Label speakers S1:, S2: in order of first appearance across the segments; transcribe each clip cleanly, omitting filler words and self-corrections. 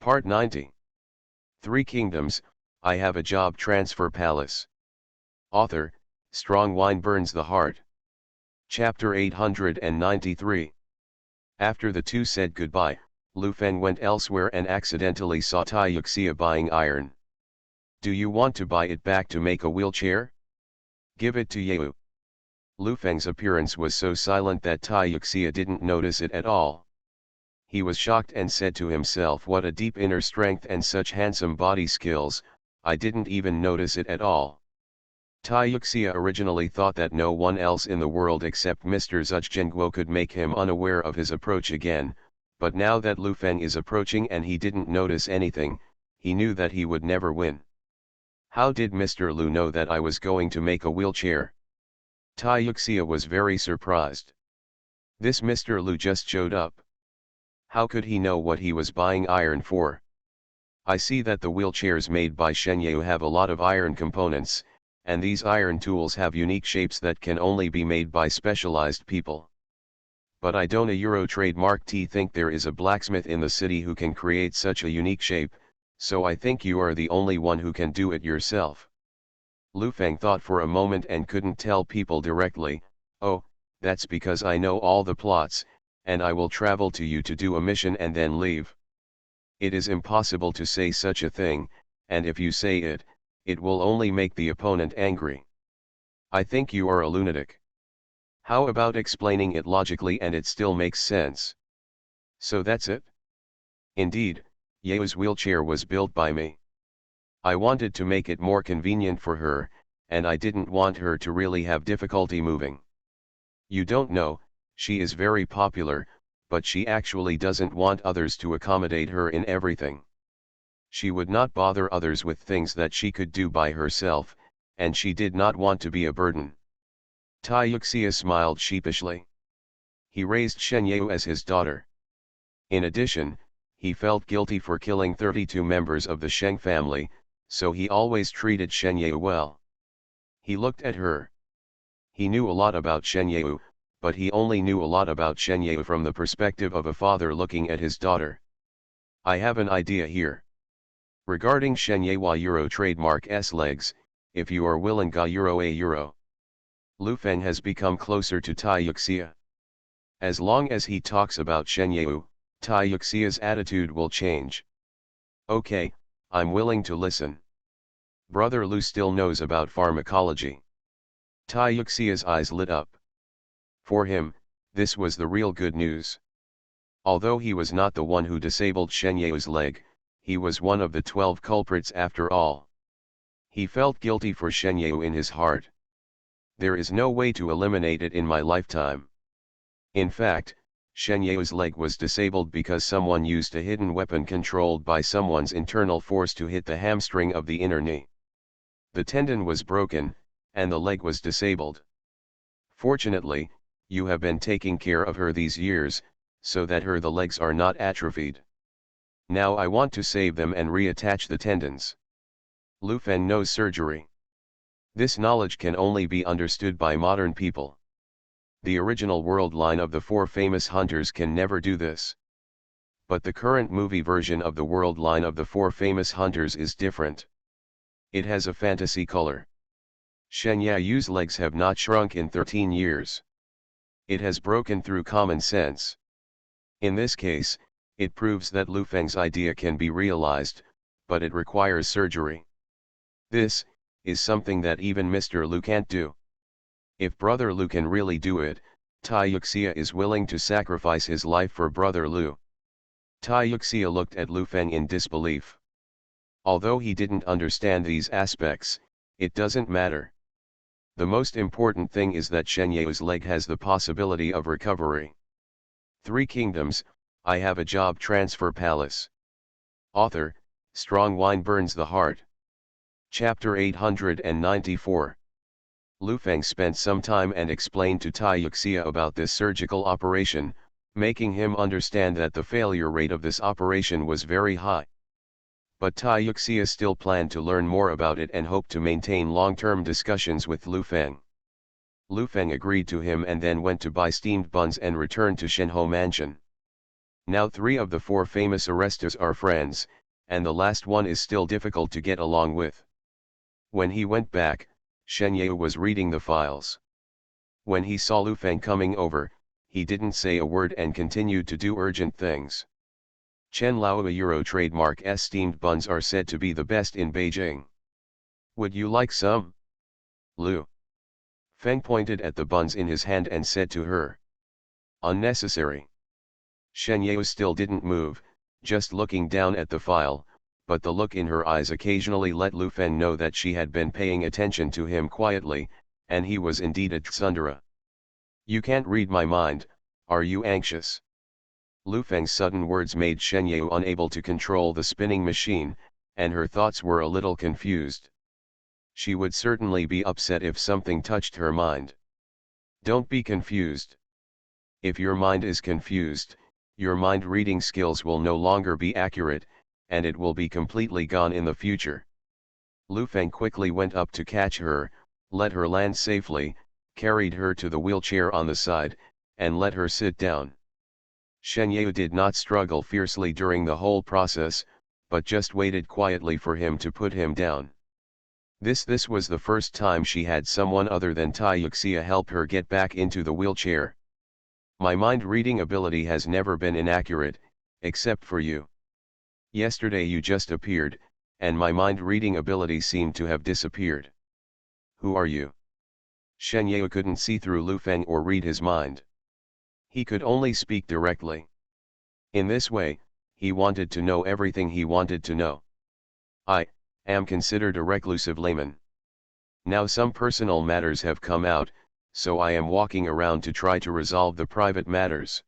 S1: Part 90. Three Kingdoms, I Have a Job Transfer Palace. Author, Strong Wine Burns the Heart. Chapter 893. After the two said goodbye, Lu Feng went elsewhere and accidentally saw Tai Yuxia buying iron. Do you want to buy it back to make a wheelchair? Give it to Yeu. Lu Feng's appearance was so silent that Tai Yuxia didn't notice it at all. He was shocked and said to himself, what a deep inner strength and such handsome body skills, I didn't even notice it at all. Tai Yuxia originally thought that no one else in the world except Mr. Zhujianguo could make him unaware of his approach again, but now that Lu Feng is approaching and he didn't notice anything, he knew that he would never win. How did Mr. Lu know that I was going to make a wheelchair? Tai Yuxia was very surprised. This Mr. Lu just showed up. How could he know what he was buying iron for? I see that the wheelchairs made by Shenyeu have a lot of iron components, and these iron tools have unique shapes that can only be made by specialized people. But I don't a Euro trademark think there is a blacksmith in the city who can create such a unique shape, so I think you are the only one who can do it yourself. Lu Feng thought for a moment and couldn't tell people directly, oh, that's because I know all the plots, and I will travel to you to do a mission and then leave. It is impossible to say such a thing, and if you say it, it will only make the opponent angry. I think you are a lunatic. How about explaining it logically and it still makes sense? So that's it? Indeed, Yeu's wheelchair was built by me. I wanted to make it more convenient for her, and I didn't want her to really have difficulty moving. You don't know, she is very popular, but she actually doesn't want others to accommodate her in everything. She would not bother others with things that she could do by herself, and she did not want to be a burden. Tai Yuxia smiled sheepishly. He raised Shenyeu as his daughter. In addition, he felt guilty for killing 32 members of the Sheng family, so he always treated Shenyeu well. He looked at her. He knew a lot about Shenyeu, but he only knew a lot about Shenyeu from the perspective of a father looking at his daughter. I have an idea here. Regarding Shenyeu Euro trademark S legs, if you are willing ga Euro a Euro. Lu Feng has become closer to Tai Yuxia. As long as he talks about Shenyeu, Tai Yuxia's attitude will change. Okay, I'm willing to listen. Brother Lu still knows about pharmacology. Tai Yuxia's eyes lit up. For him, this was the real good news. Although he was not the one who disabled Shenyeu's leg, he was one of the 12 culprits after all. He felt guilty for Shenyeu in his heart. There is no way to eliminate it in my lifetime. In fact, Shenyeu's leg was disabled because someone used a hidden weapon controlled by someone's internal force to hit the hamstring of the inner knee. The tendon was broken, and the leg was disabled. Fortunately, you have been taking care of her these years, so that the legs are not atrophied. Now I want to save them and reattach the tendons. Lu Feng knows surgery. This knowledge can only be understood by modern people. The original world line of the four famous hunters can never do this. But the current movie version of the world line of the four famous hunters is different. It has a fantasy color. Shenyeu's legs have not shrunk in 13 years. It has broken through common sense. In this case, it proves that Lu Feng's idea can be realized, but it requires surgery. This is something that even Mr. Lu can't do. If Brother Lu can really do it, Tai Yuxia is willing to sacrifice his life for Brother Lu. Tai Yuxia looked at Lu Feng in disbelief. Although he didn't understand these aspects, it doesn't matter. The most important thing is that Shenyeu's leg has the possibility of recovery. Three Kingdoms, I Have a Job Transfer Palace. Author, Strong Wine Burns the Heart. Chapter 894. Lu Feng spent some time and explained to Tai Yuxia about this surgical operation, making him understand that the failure rate of this operation was very high. But Tai Yuxia still planned to learn more about it and hoped to maintain long-term discussions with Lu Feng. Lu Feng agreed to him and then went to buy steamed buns and returned to Shenhou Mansion. Now 3 of the 4 famous arrestos are friends, and the last one is still difficult to get along with. When he went back, Shen Yue was reading the files. When he saw Lu Feng coming over, he didn't say a word and continued to do urgent things. Chen Lao Euro trademark steamed buns are said to be the best in Beijing. Would you like some? Lu Feng pointed at the buns in his hand and said to her. Unnecessary. Shen Yue still didn't move, just looking down at the file, but the look in her eyes occasionally let Lu Feng know that she had been paying attention to him quietly, and he was indeed a tsundere. You can't read my mind, are you anxious? Lu Feng's sudden words made Shen Yue unable to control the spinning machine, and her thoughts were a little confused. She would certainly be upset if something touched her mind. Don't be confused. If your mind is confused, your mind reading skills will no longer be accurate, and it will be completely gone in the future. Lu Feng quickly went up to catch her, let her land safely, carried her to the wheelchair on the side, and let her sit down. Shen Yue did not struggle fiercely during the whole process, but just waited quietly for him to put him down. This was the first time she had someone other than Tai Yuxia help her get back into the wheelchair. My mind reading ability has never been inaccurate, except for you. Yesterday you just appeared, and my mind reading ability seemed to have disappeared. Who are you? Shen Yue couldn't see through Lu Feng or read his mind. He could only speak directly. In this way, he wanted to know everything he wanted to know. I am considered a reclusive layman. Now some personal matters have come out, so I am walking around to try to resolve the private matters.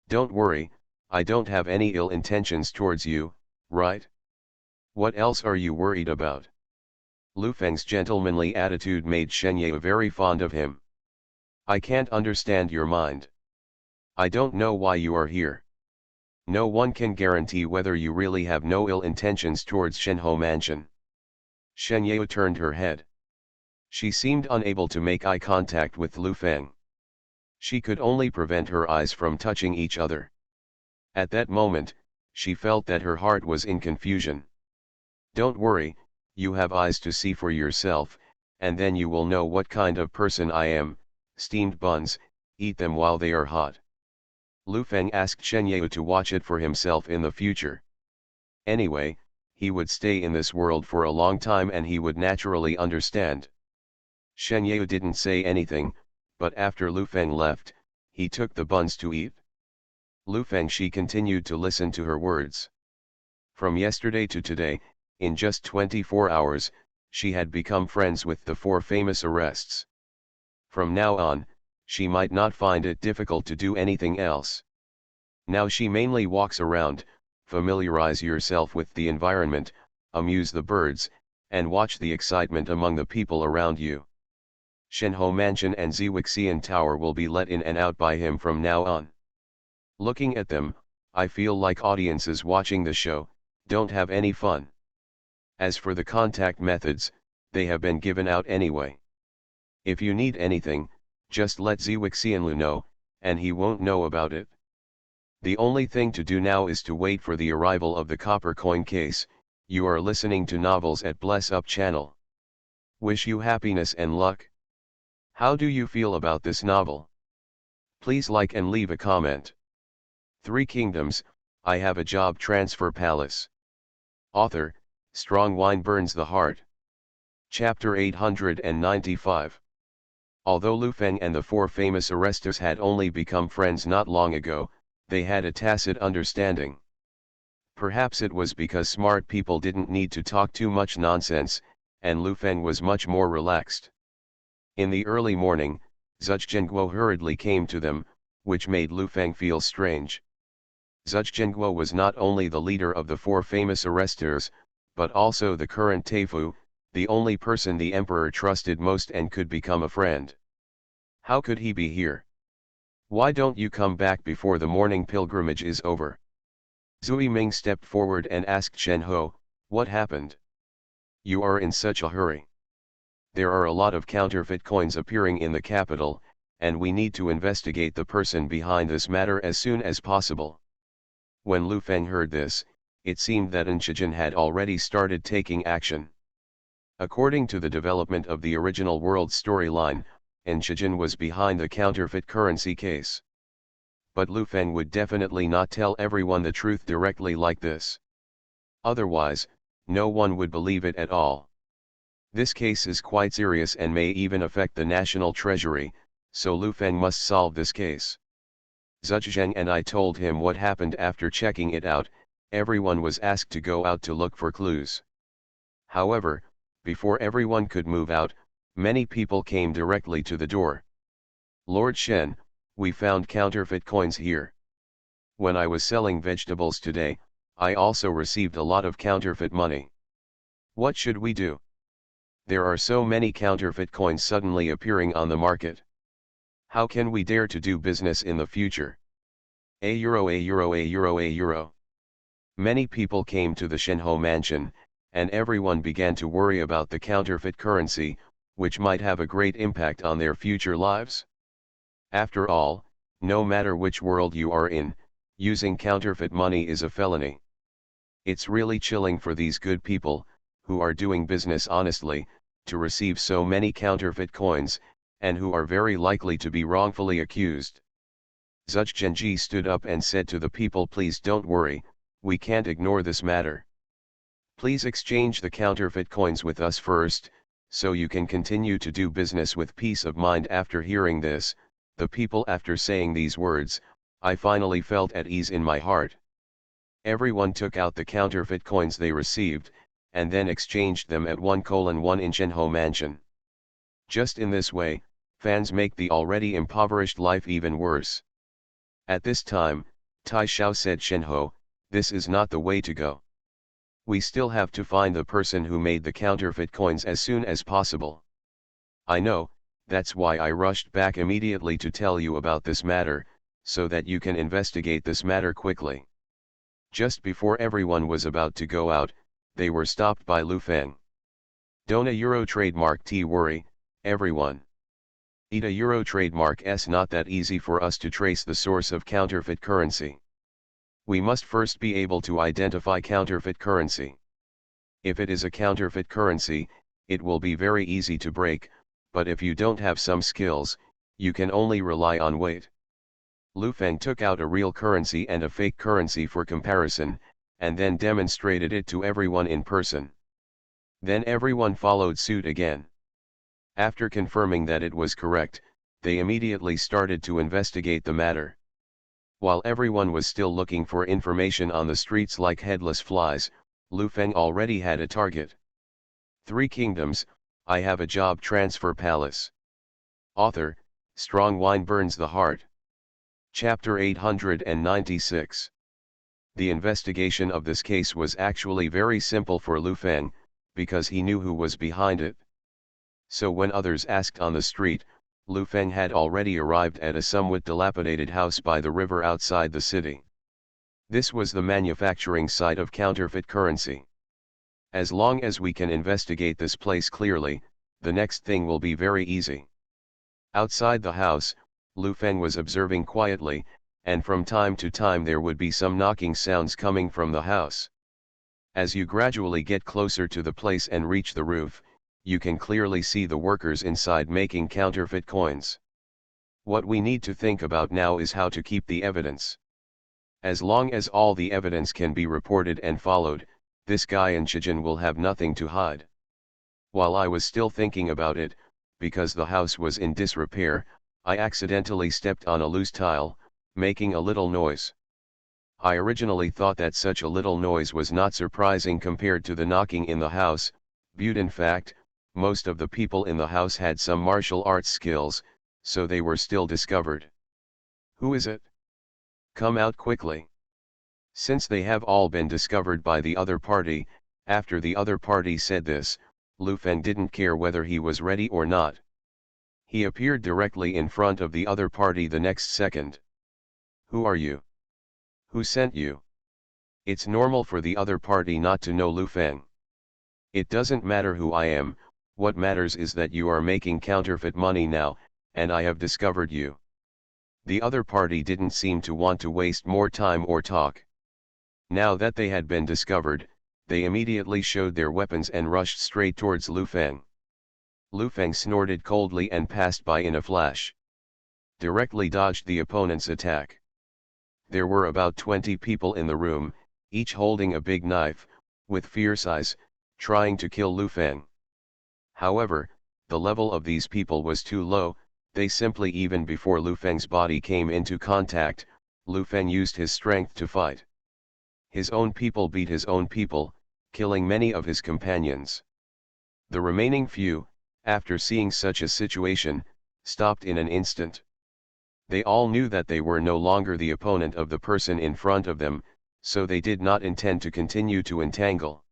S1: Don't worry, I don't have any ill intentions towards you, right? What else are you worried about? Lu Feng's gentlemanly attitude made Shen Yue very fond of him. I can't understand your mind. I don't know why you are here. No one can guarantee whether you really have no ill intentions towards Shenhou Mansion. Shen Yue turned her head. She seemed unable to make eye contact with Lu Feng. She could only prevent her eyes from touching each other. At that moment, she felt that her heart was in confusion. Don't worry, you have eyes to see for yourself, and then you will know what kind of person I am. Steamed buns, eat them while they are hot. Lu Feng asked Shen Yue to watch it for himself in the future. Anyway, he would stay in this world for a long time and he would naturally understand. Shen Yue didn't say anything, but after Lu Feng left, he took the buns to eat. Lu Feng she continued to listen to her words. From yesterday to today, in just 24 hours, she had become friends with the 4 famous arrests. From now on, she might not find it difficult to do anything else. Now she mainly walks around, familiarize yourself with the environment, amuse the birds, and watch the excitement among the people around you. Shenhou Mansion and Ziwixian Tower will be let in and out by him from now on. Looking at them, I feel like audiences watching the show don't have any fun. As for the contact methods, they have been given out anyway. If you need anything, just let Ziwixianlu know, and he won't know about it. The only thing to do now is to wait for the arrival of the copper coin case. You are listening to Novels at Bless Up channel. Wish you happiness and luck. How do you feel about this novel? Please like and leave a comment. 3 Kingdoms, I Have a Job Transfer Palace. Author, Strong Wine Burns the Heart. Chapter 895. Although Lu Feng and the 4 famous arrestos had only become friends not long ago, they had a tacit understanding. Perhaps it was because smart people didn't need to talk too much nonsense, and Lu Feng was much more relaxed. In the early morning, Zhuge hurriedly came to them, which made Lu Feng feel strange. Zhuge was not only the leader of the 4 famous arrestors, but also the current Taifu, the only person the emperor trusted most and could become a friend. How could he be here? Why don't you come back before the morning pilgrimage is over? Zui Ming stepped forward and asked Shen Ho, what happened? You are in such a hurry. There are a lot of counterfeit coins appearing in the capital, and we need to investigate the person behind this matter as soon as possible. When Lu Feng heard this, it seemed that Shijin had already started taking action. According to the development of the original world storyline, Shijin was behind the counterfeit currency case. But Lu Feng would definitely not tell everyone the truth directly like this. Otherwise, no one would believe it at all. This case is quite serious and may even affect the national treasury, so Lu Feng must solve this case. Zhuzheng and I told him what happened after checking it out. Everyone was asked to go out to look for clues. However, before everyone could move out, many people came directly to the door. Lord Shen, we found counterfeit coins here. When I was selling vegetables today, I also received a lot of counterfeit money. What should we do? There are so many counterfeit coins suddenly appearing on the market. How can we dare to do business in the future? A euro, a euro, a euro, a euro. Many people came to the Shenhou mansion, and everyone began to worry about the counterfeit currency, which might have a great impact on their future lives. After all, no matter which world you are in, using counterfeit money is a felony. It's really chilling for these good people, who are doing business honestly, to receive so many counterfeit coins, and who are very likely to be wrongfully accused. Zhuzhenji stood up and said to the people, please don't worry, we can't ignore this matter. Please exchange the counterfeit coins with us first, so you can continue to do business with peace of mind. After hearing this, the people, after saying these words, I finally felt at ease in my heart. Everyone took out the counterfeit coins they received, and then exchanged them at 1:1 in Shenhou mansion. Just in this way, fans make the already impoverished life even worse. At this time, Tai Xiao said, Shenhou, this is not the way to go. We still have to find the person who made the counterfeit coins as soon as possible. I know, that's why I rushed back immediately to tell you about this matter, so that you can investigate this matter quickly. Just before everyone was about to go out, they were stopped by Lu Feng. Don't a euro trademark T worry, everyone. Eat a euro trademark S not that easy for us to trace the source of counterfeit currency. We must first be able to identify counterfeit currency. If it is a counterfeit currency, it will be very easy to break, but if you don't have some skills, you can only rely on weight. Lu Feng took out a real currency and a fake currency for comparison, and then demonstrated it to everyone in person. Then everyone followed suit again. After confirming that it was correct, they immediately started to investigate the matter. While everyone was still looking for information on the streets like headless flies, Lu Feng already had a target. 3 Kingdoms, I have a job transfer palace. Author, Strong Wine Burns the Heart. Chapter 896. The investigation of this case was actually very simple for Lu Feng, because he knew who was behind it. So when others asked on the street, Lu Feng had already arrived at a somewhat dilapidated house by the river outside the city. This was the manufacturing site of counterfeit currency. As long as we can investigate this place clearly, the next thing will be very easy. Outside the house, Lu Feng was observing quietly, and from time to time there would be some knocking sounds coming from the house. As you gradually get closer to the place and reach the roof, you can clearly see the workers inside making counterfeit coins. What we need to think about now is how to keep the evidence. As long as all the evidence can be reported and followed, this guy in Shijin will have nothing to hide. While I was still thinking about it, because the house was in disrepair, I accidentally stepped on a loose tile, making a little noise. I originally thought that such a little noise was not surprising compared to the knocking in the house, but in fact, most of the people in the house had some martial arts skills, so they were still discovered. Who is it? Come out quickly. Since they have all been discovered by the other party, after the other party said this, Lu Feng didn't care whether he was ready or not. He appeared directly in front of the other party the next second. Who are you? Who sent you? It's normal for the other party not to know Lu Feng. It doesn't matter who I am, what matters is that you are making counterfeit money now, and I have discovered you. The other party didn't seem to want to waste more time or talk. Now that they had been discovered, they immediately showed their weapons and rushed straight towards Lu Feng. Lu Feng snorted coldly and passed by in a flash. Directly dodged the opponent's attack. There were about 20 people in the room, each holding a big knife, with fierce eyes, trying to kill Lu Feng. However, the level of these people was too low. They simply, even before Lu Feng's body came into contact, Lu Feng used his strength to fight. His own people beat his own people, killing many of his companions. The remaining few, after seeing such a situation, stopped in an instant. They all knew that they were no longer the opponent of the person in front of them, so they did not intend to continue to entangle.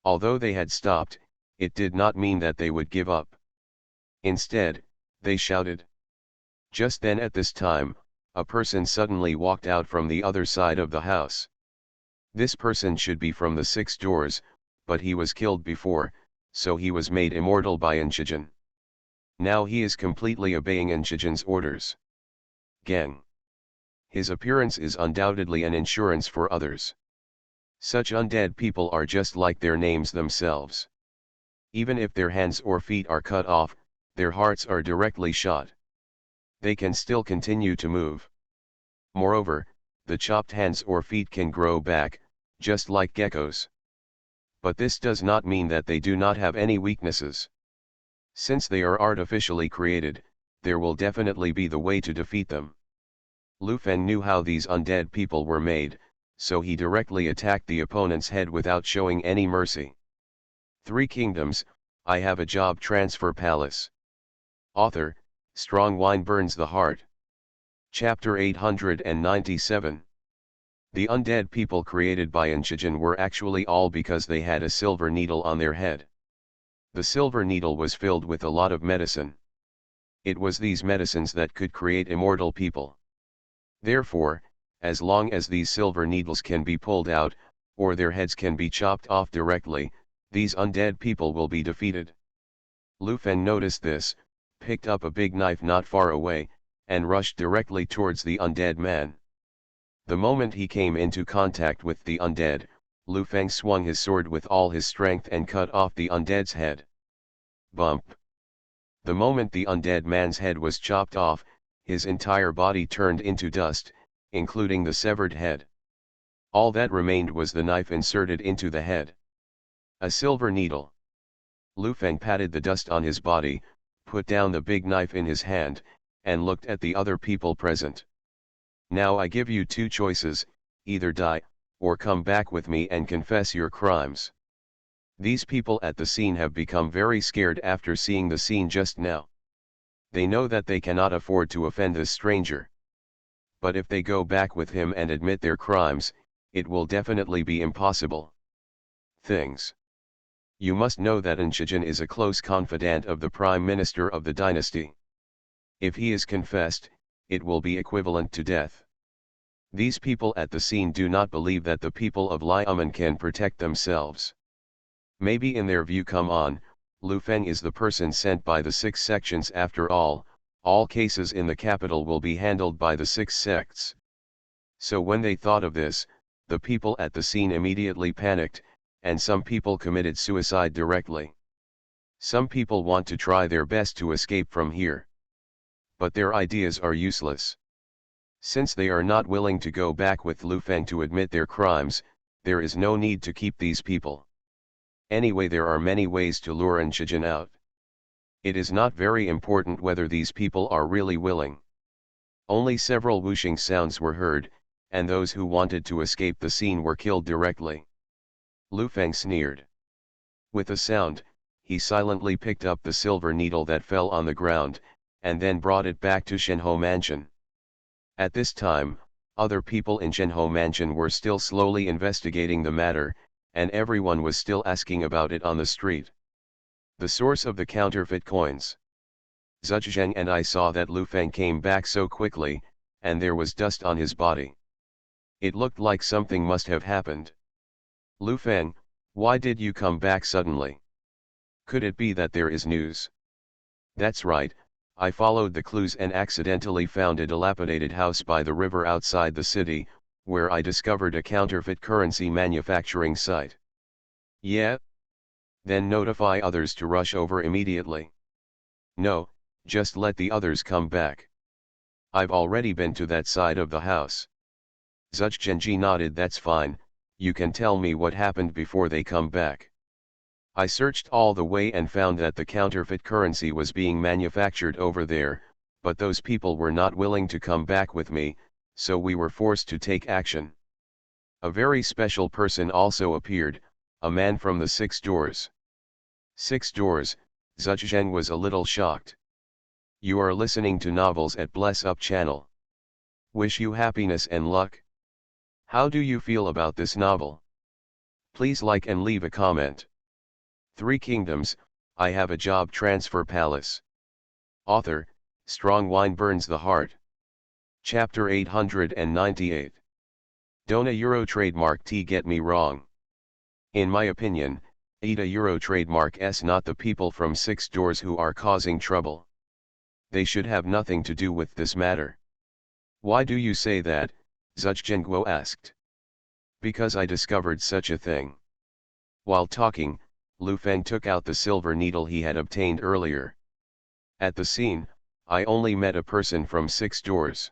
S1: Although they had stopped, it did not mean that they would give up. Instead, they shouted. Just then at this time, a person suddenly walked out from the other side of the house. This person should be from the 6 doors, but he was killed before, so he was made immortal by Enchijin. Now he is completely obeying Enchijin's orders. Geng. His appearance is undoubtedly an insurance for others. Such undead people are just like their names themselves. Even if their hands or feet are cut off, their hearts are directly shot. They can still continue to move. Moreover, the chopped hands or feet can grow back, just like geckos. But this does not mean that they do not have any weaknesses. Since they are artificially created, there will definitely be the way to defeat them. Lu Feng knew how these undead people were made, so he directly attacked the opponent's head without showing any mercy. 3 Kingdoms, I Have a Job Transfer Palace. Author, Strong Wine Burns the Heart. Chapter 897. The undead people created by Enchijin were actually all because they had a silver needle on their head. The silver needle was filled with a lot of medicine. It was these medicines that could create immortal people. Therefore, as long as these silver needles can be pulled out, or their heads can be chopped off directly, these undead people will be defeated. Lu Feng noticed this, picked up a big knife not far away, and rushed directly towards the undead man. The moment he came into contact with the undead, Lu Feng swung his sword with all his strength and cut off the undead's head. Bump! The moment the undead man's head was chopped off, his entire body turned into dust, including the severed head. All that remained was the knife inserted into the head. A silver needle. Lu Feng patted the dust on his body, put down the big knife in his hand, and looked at the other people present. Now I give you 2 choices, either die, or come back with me and confess your crimes. These people at the scene have become very scared after seeing the scene just now. They know that they cannot afford to offend this stranger. But if they go back with him and admit their crimes, it will definitely be impossible. Things. You must know that Enchijin is a close confidant of the Prime Minister of the dynasty. If he is confessed, it will be equivalent to death. These people at the scene do not believe that the people of Liamen can protect themselves. Maybe in their view, come on, Lu Feng is the person sent by the 6 sections after all cases in the capital will be handled by the 6 sects. So when they thought of this, the people at the scene immediately panicked, and some people committed suicide directly. Some people want to try their best to escape from here. But their ideas are useless. Since they are not willing to go back with Lu Feng to admit their crimes, there is no need to keep these people. Anyway, there are many ways to lure Enchijin out. It is not very important whether these people are really willing. Only several whooshing sounds were heard, and those who wanted to escape the scene were killed directly. Lu Feng sneered. With a sound, he silently picked up the silver needle that fell on the ground, and then brought it back to Shenhou Mansion. At this time, other people in Shenhou Mansion were still slowly investigating the matter, and everyone was still asking about it on the street. The source of the counterfeit coins. Zhuzheng and I saw that Lu Feng came back so quickly, and there was dust on his body. It looked like something must have happened. Lu Feng, why did you come back suddenly? Could it be that there is news? That's right, I followed the clues and accidentally found a dilapidated house by the river outside the city, where I discovered a counterfeit currency manufacturing site. Yeah? Then notify others to rush over immediately. No, just let the others come back. I've already been to that side of the house. Zhugenji nodded. That's fine, you can tell me what happened before they come back. I searched all the way and found that the counterfeit currency was being manufactured over there, but those people were not willing to come back with me, so we were forced to take action. A very special person also appeared, a man from the 6 doors. 6 doors, Zhugen was a little shocked. You are listening to novels at Bless Up channel. Wish you happiness and luck. How do you feel about this novel? Please like and leave a comment. 3 Kingdoms, I Have a Job Transfer Palace. Author, Strong Wine Burns the Heart. Chapter 898. Don't a Euro trademark T get me wrong. In my opinion, a Euro trademark S not the people from 6 doors who are causing trouble. They should have nothing to do with this matter. Why do you say that? Zhugenguo asked. Because I discovered such a thing. While talking, Lu Feng took out the silver needle he had obtained earlier. At the scene, I only met a person from 6 doors.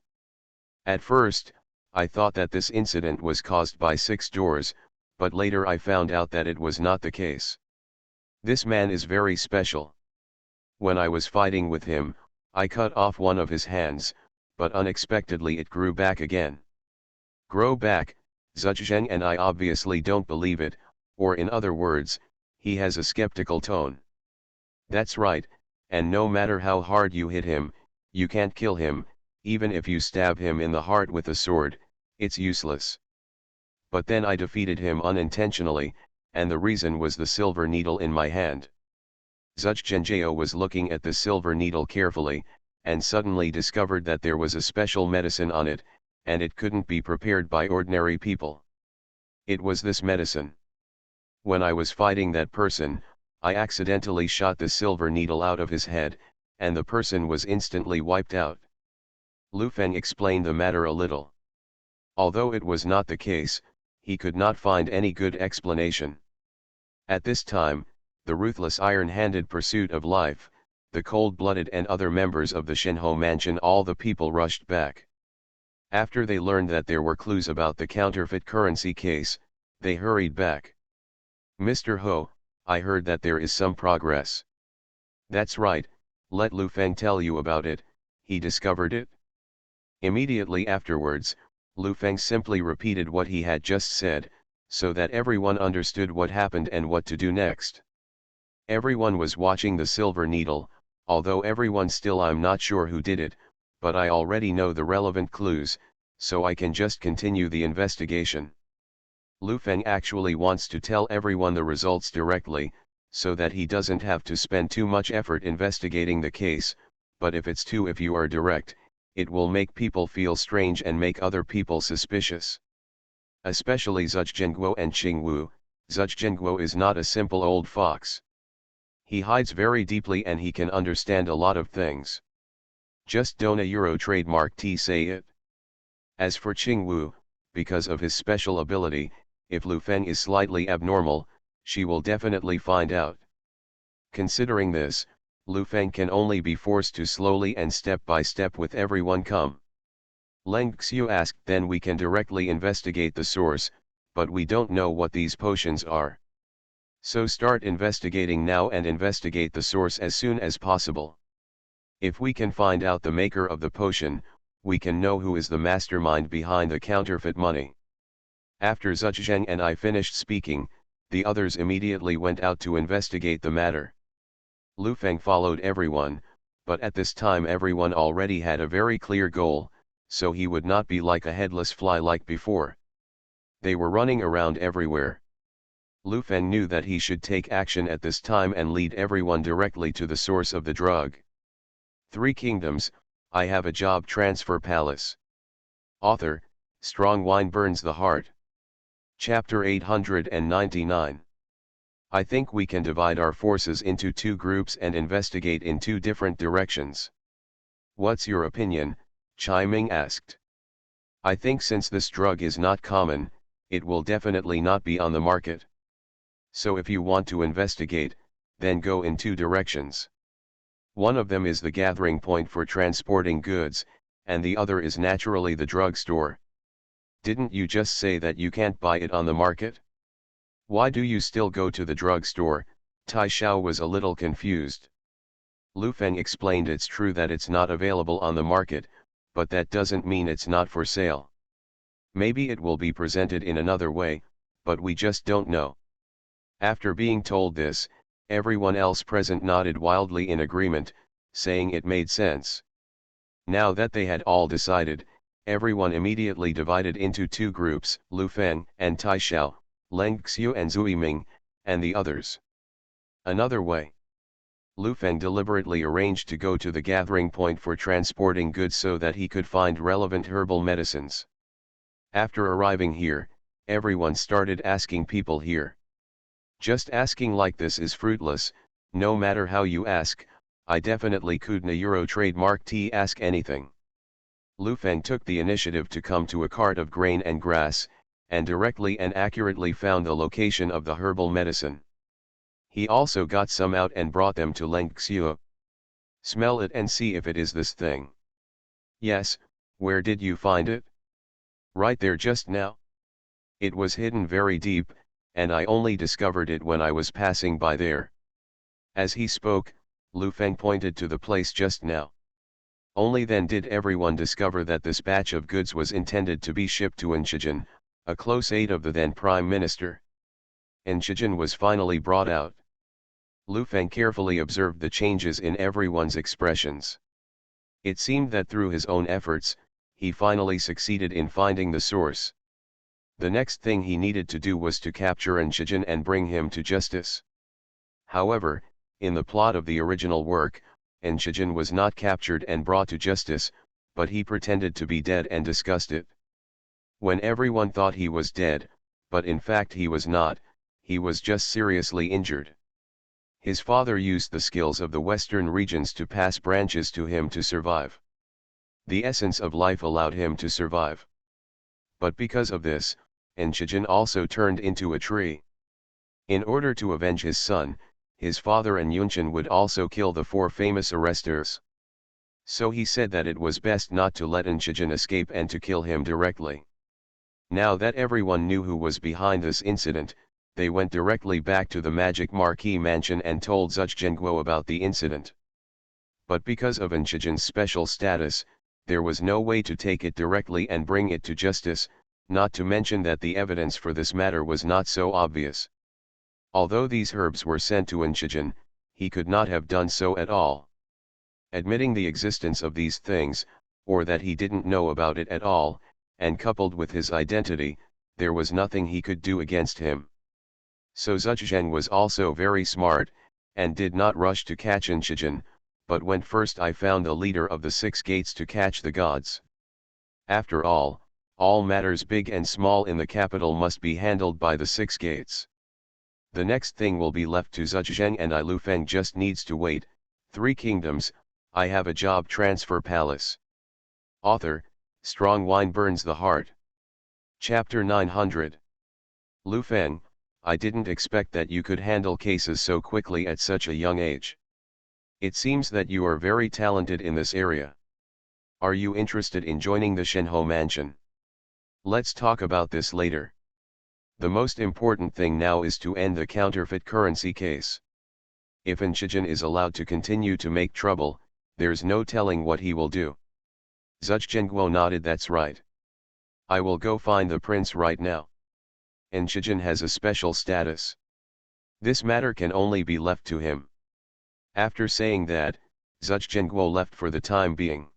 S1: At first, I thought that this incident was caused by 6 doors, but later I found out that it was not the case. This man is very special. When I was fighting with him, I cut off one of his hands, but unexpectedly it grew back again. Grow back, Zhugen and I obviously don't believe it, or in other words, he has a skeptical tone. That's right, and no matter how hard you hit him, you can't kill him, even if you stab him in the heart with a sword, it's useless. But then I defeated him unintentionally, and the reason was the silver needle in my hand. Zhugenjao was looking at the silver needle carefully, and suddenly discovered that there was a special medicine on it, and it couldn't be prepared by ordinary people. It was this medicine. When I was fighting that person, I accidentally shot the silver needle out of his head, and the person was instantly wiped out. Lu Feng explained the matter a little. Although it was not the case, he could not find any good explanation. At this time, the ruthless iron-handed pursuit of life, the cold-blooded and other members of the Shenhou mansion, all the people rushed back. After they learned that there were clues about the counterfeit currency case, they hurried back. Mr. Ho, I heard that there is some progress. That's right, let Lu Feng tell you about it, he discovered it. Immediately afterwards, Lu Feng simply repeated what he had just said, so that everyone understood what happened and what to do next. Everyone was watching the silver needle, although everyone still I'm not sure who did it, but I already know the relevant clues, so I can just continue the investigation. Lu Feng actually wants to tell everyone the results directly, so that he doesn't have to spend too much effort investigating the case, but if you are direct, it will make people feel strange and make other people suspicious. Especially Zhugenguo and Qingwu. Zhugenguo is not a simple old fox. He hides very deeply and he can understand a lot of things. Just don't a Euro trademark T say it. As for Qingwu, because of his special ability, if Lu Feng is slightly abnormal, she will definitely find out. Considering this, Lu Feng can only be forced to slowly and step by step with everyone come. Leng Xiu asked, then we can directly investigate the source, but we don't know what these potions are. So start investigating now and investigate the source as soon as possible. If we can find out the maker of the potion, we can know who is the mastermind behind the counterfeit money. After Zhugen and I finished speaking, the others immediately went out to investigate the matter. Lu Feng followed everyone, but at this time everyone already had a very clear goal, so he would not be like a headless fly like before. They were running around everywhere. Lu Feng knew that he should take action at this time and lead everyone directly to the source of the drug. 3 Kingdoms, I Have a Job Transfer Palace. Author, Strong Wine Burns the Heart. Chapter 899. I think we can divide our forces into 2 groups and investigate in 2 different directions. What's your opinion? Chai Ming asked. I think since this drug is not common, it will definitely not be on the market. So if you want to investigate, then go in two directions. One of them is the gathering point for transporting goods, and the other is naturally the drugstore. Didn't you just say that you can't buy it on the market? Why do you still go to the drugstore? Tai Xiao was a little confused. Lu Feng explained it's true that it's not available on the market, but that doesn't mean it's not for sale. Maybe it will be presented in another way, but we just don't know. After being told this, everyone else present nodded wildly in agreement, saying it made sense. Now that they had all decided, everyone immediately divided into two groups, Lu Feng and Tai Xiao, Leng Xiu and Zui Ming, and the others. Another way. Lu Feng deliberately arranged to go to the gathering point for transporting goods so that he could find relevant herbal medicines. After arriving here, everyone started asking people here. Just asking like this is fruitless, no matter how you ask. I definitely couldn't Euro trademark T ask anything. Lu Feng took the initiative to come to a cart of grain and grass, and directly and accurately found the location of the herbal medicine. He also got some out and brought them to Leng Xiu. Smell it and see if it is this thing. Yes, where did you find it? Right there just now. It was hidden very deep, and I only discovered it when I was passing by there. As he spoke, Lu Feng pointed to the place just now. Only then did everyone discover that this batch of goods was intended to be shipped to Enshijin, a close aide of the then Prime Minister. Enshijin was finally brought out. Lu Feng carefully observed the changes in everyone's expressions. It seemed that through his own efforts, he finally succeeded in finding the source. The next thing he needed to do was to capture Enshijin and bring him to justice. However, in the plot of the original work, Enshijin was not captured and brought to justice, but he pretended to be dead and discussed it. When everyone thought he was dead, but in fact he was not, he was just seriously injured. His father used the skills of the western regions to pass branches to him to survive. The essence of life allowed him to survive. But because of this, Enshijin also turned into a tree. In order to avenge his son, his father and Yunshin would also kill the four famous arresters. So he said that it was best not to let Enshijin escape and to kill him directly. Now that everyone knew who was behind this incident, they went directly back to the Magic Marquee Mansion and told Zhuge about the incident. But because of Enshijin's special status, there was no way to take it directly and bring it to justice, not to mention that the evidence for this matter was not so obvious. Although these herbs were sent to Enshijin, he could not have done so at all. Admitting the existence of these things, or that he didn't know about it at all, and coupled with his identity, there was nothing he could do against him. So Zhuge was also very smart, and did not rush to catch Enshijin, but went first. I found the leader of the 6 gates to catch the gods. After all matters big and small in the capital must be handled by the 6 gates. The next thing will be left to Zhuge and Lu Feng just needs to wait. 3 kingdoms, I have a job transfer palace. Author, Strong Wine Burns the Heart. Chapter 900. Lu Feng, I didn't expect that you could handle cases so quickly at such a young age. It seems that you are very talented in this area. Are you interested in joining the Shenhou Mansion? Let's talk about this later. The most important thing now is to end the counterfeit currency case. If Enshijin is allowed to continue to make trouble, there's no telling what he will do. Zhuge nodded. That's right. I will go find the prince right now. Enshijin has a special status. This matter can only be left to him. After saying that, Zhuge left for the time being.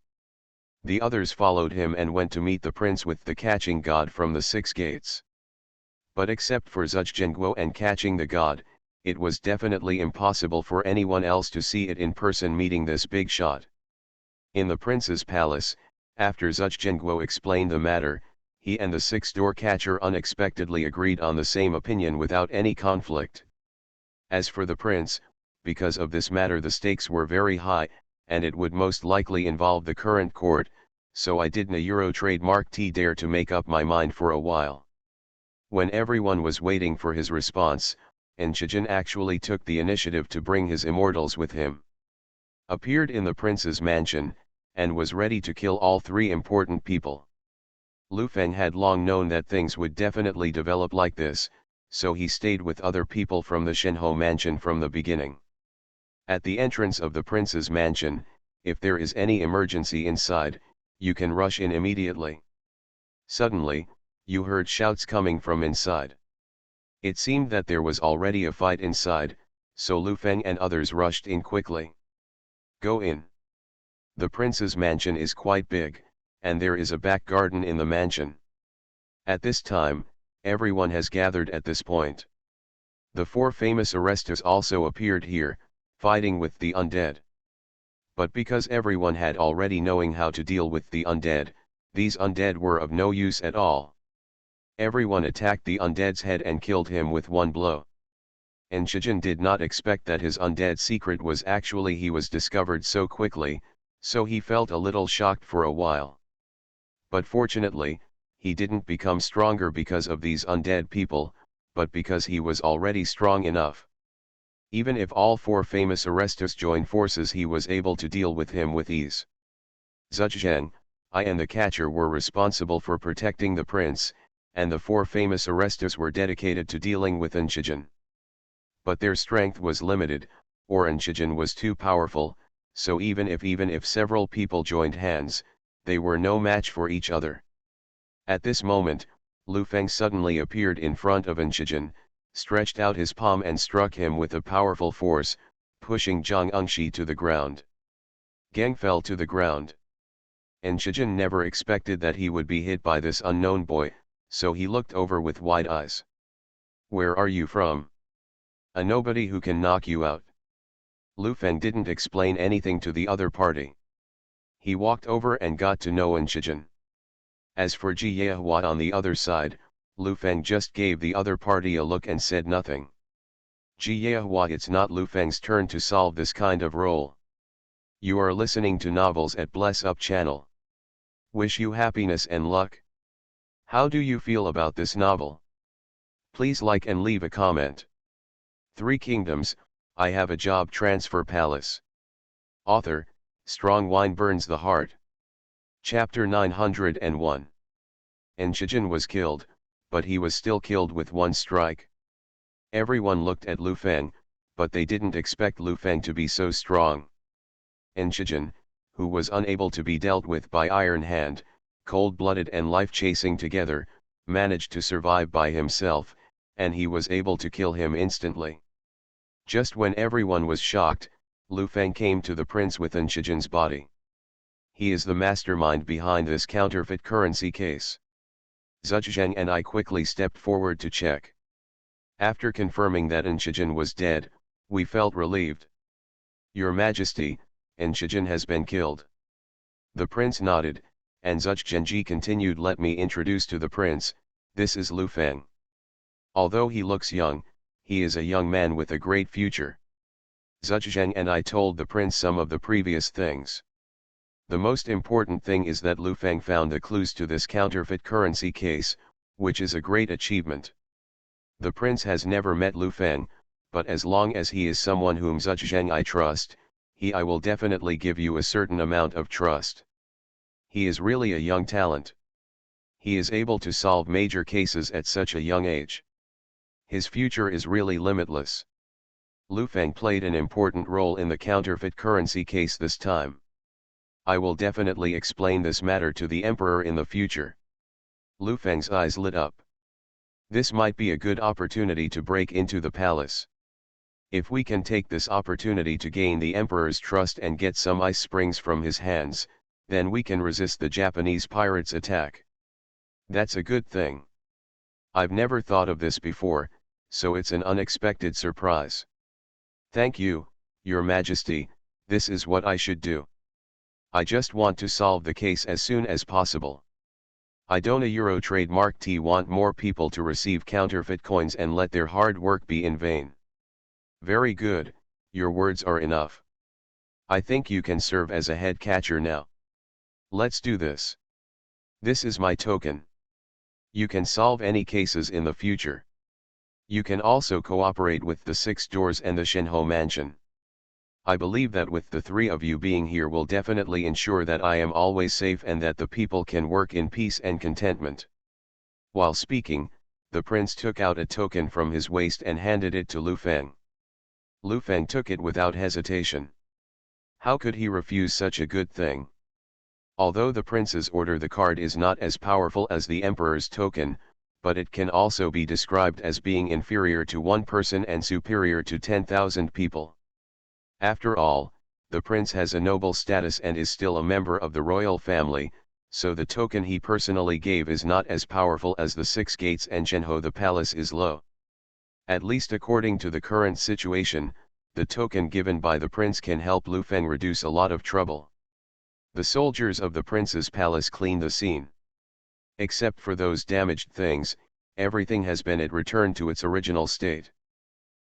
S1: The others followed him and went to meet the prince with the catching god from the 6 gates. But except for Zhuge and catching the god, it was definitely impossible for anyone else to see it in person meeting this big shot. In the prince's palace, after Zhuge explained the matter, he and the 6-door catcher unexpectedly agreed on the same opinion without any conflict. As for the prince, because of this matter the stakes were very high, and it would most likely involve the current court, so I didn't a Euro trademark T dare to make up my mind for a while. When everyone was waiting for his response, Enchijin actually took the initiative to bring his immortals with him. Appeared in the prince's mansion, and was ready to kill all three important people. Lu Feng had long known that things would definitely develop like this, so he stayed with other people from the Shenhou mansion from the beginning. At the entrance of the prince's mansion, if there is any emergency inside, you can rush in immediately. Suddenly, you heard shouts coming from inside. It seemed that there was already a fight inside, so Lu Feng and others rushed in quickly. Go in. The prince's mansion is quite big, and there is a back garden in the mansion. At this time, everyone has gathered at this point. The four famous Arestas also appeared here, fighting with the undead. But because everyone had already knowing how to deal with the undead, these undead were of no use at all. Everyone attacked the undead's head and killed him with one blow. Enchijin did not expect that his undead secret was actually he was discovered so quickly, so he felt a little shocked for a while. But fortunately, he didn't become stronger because of these undead people, but because he was already strong enough. Even if all four famous Arestas joined forces, he was able to deal with him with ease. Zhujiang, I and the catcher were responsible for protecting the prince, and the four famous Arestas were dedicated to dealing with Enchijin. But their strength was limited, or Enchijin was too powerful, so even if several people joined hands, they were no match for each other. At this moment, Lu Feng suddenly appeared in front of Enchijin, stretched out his palm and struck him with a powerful force, pushing Zhang Engshi to the ground. Gang fell to the ground. Enchijin never expected that he would be hit by this unknown boy, so he looked over with wide eyes. Where are you from? A nobody who can knock you out. Lu Feng didn't explain anything to the other party. He walked over and got to know Enchijin. As for Ji Yehua on the other side, Lu Feng just gave the other party a look and said nothing. Ji Yehua, it's not Lu Feng's turn to solve this kind of role. You are listening to novels at Bless Up channel. Wish you happiness and luck. How do you feel about this novel? Please like and leave a comment. Three Kingdoms, I Have a Job Transfer Palace. Author, Strong Wine Burns the Heart. Chapter 901. Enchijin was killed, but he was still killed with one strike. Everyone looked at Lu Feng, but they didn't expect Lu Feng to be so strong. Enchijin, who was unable to be dealt with by Iron Hand, cold-blooded and life-chasing together, managed to survive by himself, and he was able to kill him instantly. Just when everyone was shocked, Lu Feng came to the prince with Enchijin's body. He is the mastermind behind this counterfeit currency case. Zhujiang and I quickly stepped forward to check. After confirming that Enchijin was dead, we felt relieved. Your Majesty, Enchijin has been killed. The prince nodded, and Zhujiang continued, let me introduce to the prince, this is Lu Feng. Although he looks young, he is a young man with a great future. Zhujiang and I told the prince some of the previous things. The most important thing is that Lu Feng found the clues to this counterfeit currency case, which is a great achievement. The prince has never met Lu Feng, but as long as he is someone whom Zhujiang I trust, I will definitely give you a certain amount of trust. He is really a young talent. He is able to solve major cases at such a young age. His future is really limitless. Lu Feng played an important role in the counterfeit currency case this time. I will definitely explain this matter to the emperor in the future. Lu Feng's eyes lit up. This might be a good opportunity to break into the palace. If we can take this opportunity to gain the emperor's trust and get some ice springs from his hands, then we can resist the Japanese pirates' attack. That's a good thing. I've never thought of this before, so it's an unexpected surprise. Thank you, Your Majesty, this is what I should do. I just want to solve the case as soon as possible. I don't a Euro trademark T want more people to receive counterfeit coins and let their hard work be in vain. Very good, your words are enough. I think you can serve as a head catcher now. Let's do this. This is my token. You can solve any cases in the future. You can also cooperate with the 6 doors and the Shinho mansion. I believe that with the 3 of you being here will definitely ensure that I am always safe and that the people can work in peace and contentment. While speaking, the prince took out a token from his waist and handed it to Lu Feng. Lu Feng took it without hesitation. How could he refuse such a good thing? Although the prince's order, the card is not as powerful as the emperor's token, but it can also be described as being inferior to 1 person and superior to 10,000 people. After all, the prince has a noble status and is still a member of the royal family, so the token he personally gave is not as powerful as the 6 gates and Shenho the palace is low. At least according to the current situation, the token given by the prince can help Lu Feng reduce a lot of trouble. The soldiers of the prince's palace clean the scene. Except for those damaged things, everything has been returned to its original state.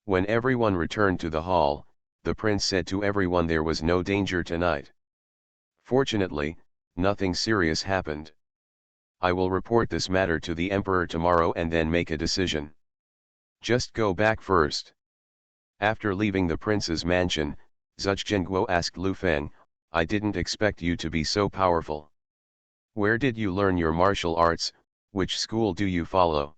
S1: When everyone returned to the hall, the prince said to everyone there was no danger tonight. Fortunately, nothing serious happened. I will report this matter to the emperor tomorrow and then make a decision. Just go back first. After leaving the prince's mansion, Zhuge asked Lu Feng, I didn't expect you to be so powerful. Where did you learn your martial arts? Which school do you follow?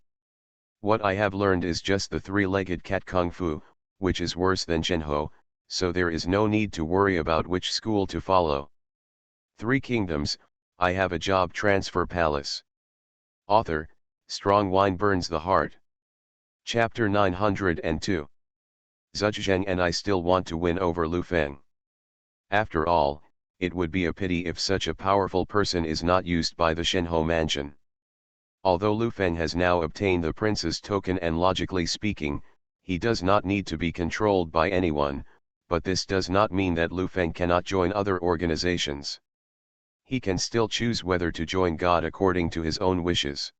S1: What I have learned is just the 3-legged cat kung fu, which is worse than Shenho, so there is no need to worry about which school to follow. 3 Kingdoms, I have a job transfer palace. Author, Strong Wine Burns the Heart. Chapter 902. Zhuge and I still want to win over Lu Feng. After all, it would be a pity if such a powerful person is not used by the Shenho mansion. Although Lu Feng has now obtained the prince's token and logically speaking, he does not need to be controlled by anyone, but this does not mean that Lu Feng cannot join other organizations. He can still choose whether to join God according to his own wishes.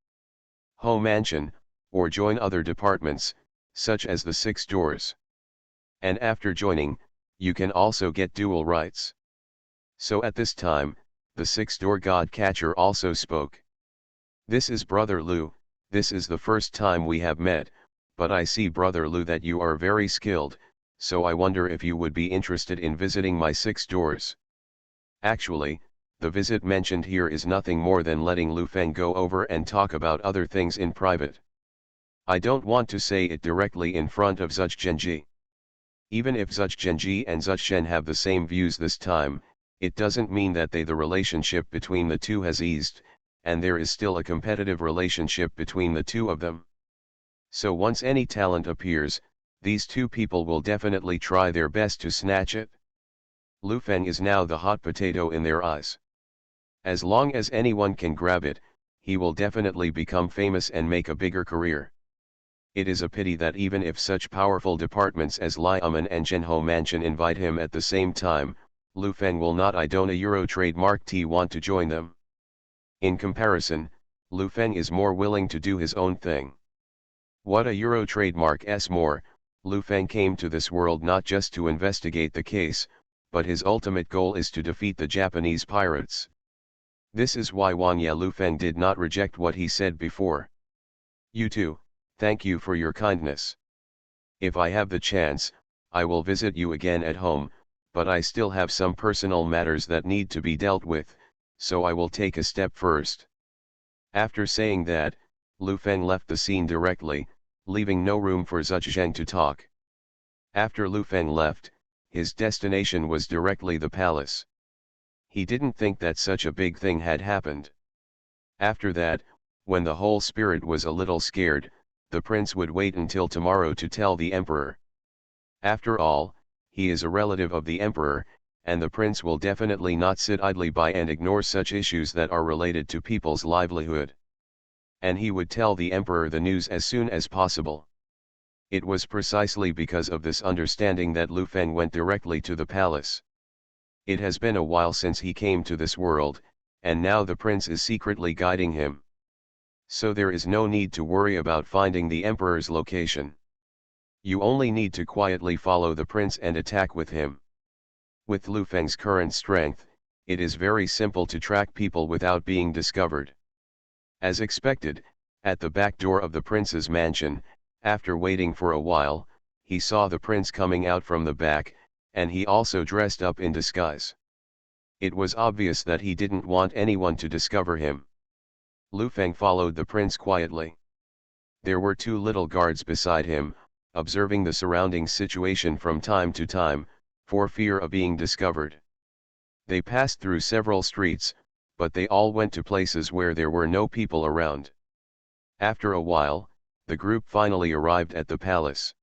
S1: Ho mansion, or join other departments, such as the 6 doors. And after joining, you can also get dual rights. So at this time, the 6-door god catcher also spoke. This is Brother Lu, this is the first time we have met, but I see Brother Lu that you are very skilled, so I wonder if you would be interested in visiting my 6 doors. Actually, the visit mentioned here is nothing more than letting Lu Feng go over and talk about other things in private. I don't want to say it directly in front of Zhuge. Even if Zhuge and Zhuge have the same views this time, it doesn't mean that the relationship between the two has eased, and there is still a competitive relationship between the two of them. So once any talent appears, these 2 people will definitely try their best to snatch it. Lu Feng is now the hot potato in their eyes. As long as anyone can grab it, he will definitely become famous and make a bigger career. It is a pity that even if such powerful departments as Liamen and Shenho Mansion invite him at the same time, Lu Feng will not Euro trademark T want to join them. In comparison, Lu Feng is more willing to do his own thing. What a Euro trademark s more, Lu Feng came to this world not just to investigate the case, but his ultimate goal is to defeat the Japanese pirates. This is why Wanya Lu Feng did not reject what he said before. You too, thank you for your kindness. If I have the chance, I will visit you again at home, but I still have some personal matters that need to be dealt with, so I will take a step first. After saying that, Lu Feng left the scene directly, leaving no room for Zhuge to talk. After Lu Feng left, his destination was directly the palace. He didn't think that such a big thing had happened. After that, when the whole spirit was a little scared, the prince would wait until tomorrow to tell the emperor. After all, he is a relative of the emperor, and the prince will definitely not sit idly by and ignore such issues that are related to people's livelihood. And he would tell the emperor the news as soon as possible. It was precisely because of this understanding that Lu Feng went directly to the palace. It has been a while since he came to this world, and now the prince is secretly guiding him. So there is no need to worry about finding the emperor's location. You only need to quietly follow the prince and attack with him. With Lu Feng's current strength, it is very simple to track people without being discovered. As expected, at the back door of the prince's mansion, after waiting for a while, he saw the prince coming out from the back, and he also dressed up in disguise. It was obvious that he didn't want anyone to discover him. Lu Feng followed the prince quietly. There were two little guards beside him, observing the surrounding situation from time to time, for fear of being discovered. They passed through several streets, but they all went to places where there were no people around. After a while, the group finally arrived at the palace.